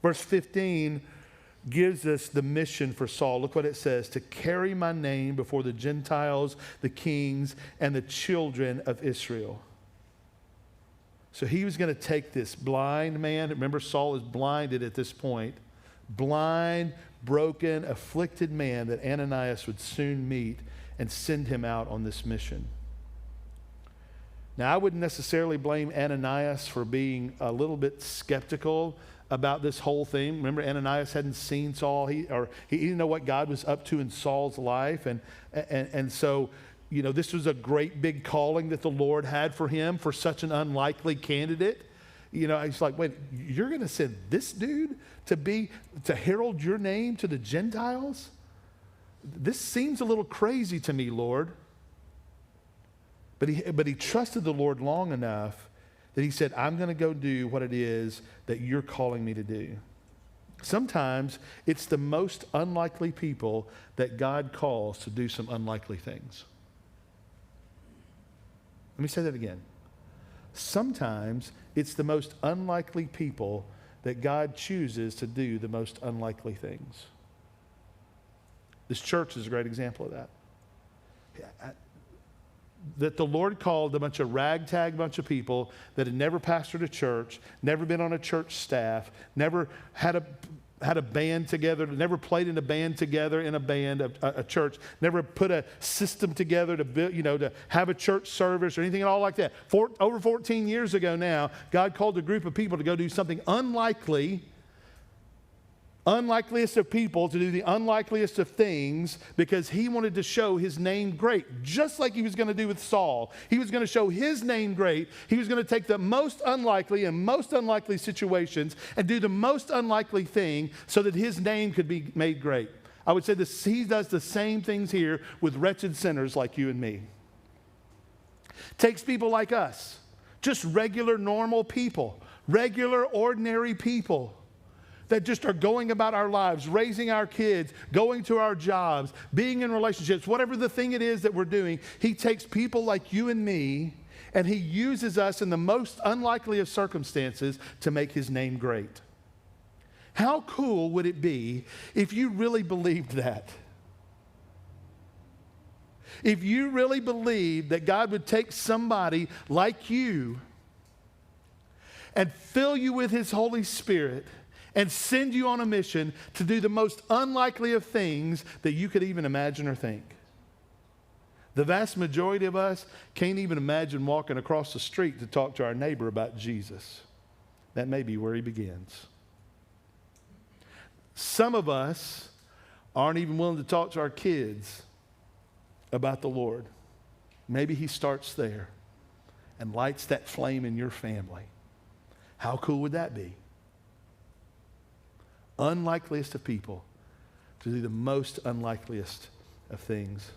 Verse 15 gives us the mission for Saul. Look what it says: to carry my name before the Gentiles, the kings, and the children of Israel. So he was going to take this blind man. Remember, Saul is blinded at this point. Blind, broken, afflicted man that Ananias would soon meet and send him out on this mission. Now, I wouldn't necessarily blame Ananias for being a little bit skeptical about this whole thing. Remember, Ananias hadn't seen Saul. He didn't know what God was up to in Saul's life. And so, you know, this was a great big calling that the Lord had for him for such an unlikely candidate. You know, he's like, wait, you're going to send this dude to herald your name to the Gentiles? This seems a little crazy to me, Lord. But he trusted the Lord long enough that he said, I'm going to go do what it is that you're calling me to do. Sometimes it's the most unlikely people that God calls to do some unlikely things. Let me say that again. Sometimes it's the most unlikely people that God chooses to do the most unlikely things. This church is a great example of that. That the Lord called a bunch of ragtag bunch of people that had never pastored a church, never been on a church staff, never had a band together, never played in a band together in a church, never put a system together to build, to have a church service or anything at all like that. Over 14 years ago now, God called a group of people to go do something unlikeliest of people to do the unlikeliest of things, because he wanted to show his name great, just like he was going to do with Saul. He was going to show his name great. He was going to take the most unlikely and most unlikely situations and do the most unlikely thing so that his name could be made great. I would say this, he does the same things here with wretched sinners like you and me. Takes people like us, just regular, normal people, regular, ordinary people that just are going about our lives, raising our kids, going to our jobs, being in relationships, whatever the thing it is that we're doing. He takes people like you and me, and he uses us in the most unlikely of circumstances to make his name great. How cool would it be if you really believed that? If you really believed that God would take somebody like you and fill you with his Holy Spirit and send you on a mission to do the most unlikely of things that you could even imagine or think. The vast majority of us can't even imagine walking across the street to talk to our neighbor about Jesus. That may be where he begins. Some of us aren't even willing to talk to our kids about the Lord. Maybe he starts there and lights that flame in your family. How cool would that be? Unlikeliest of people to do the most unlikeliest of things.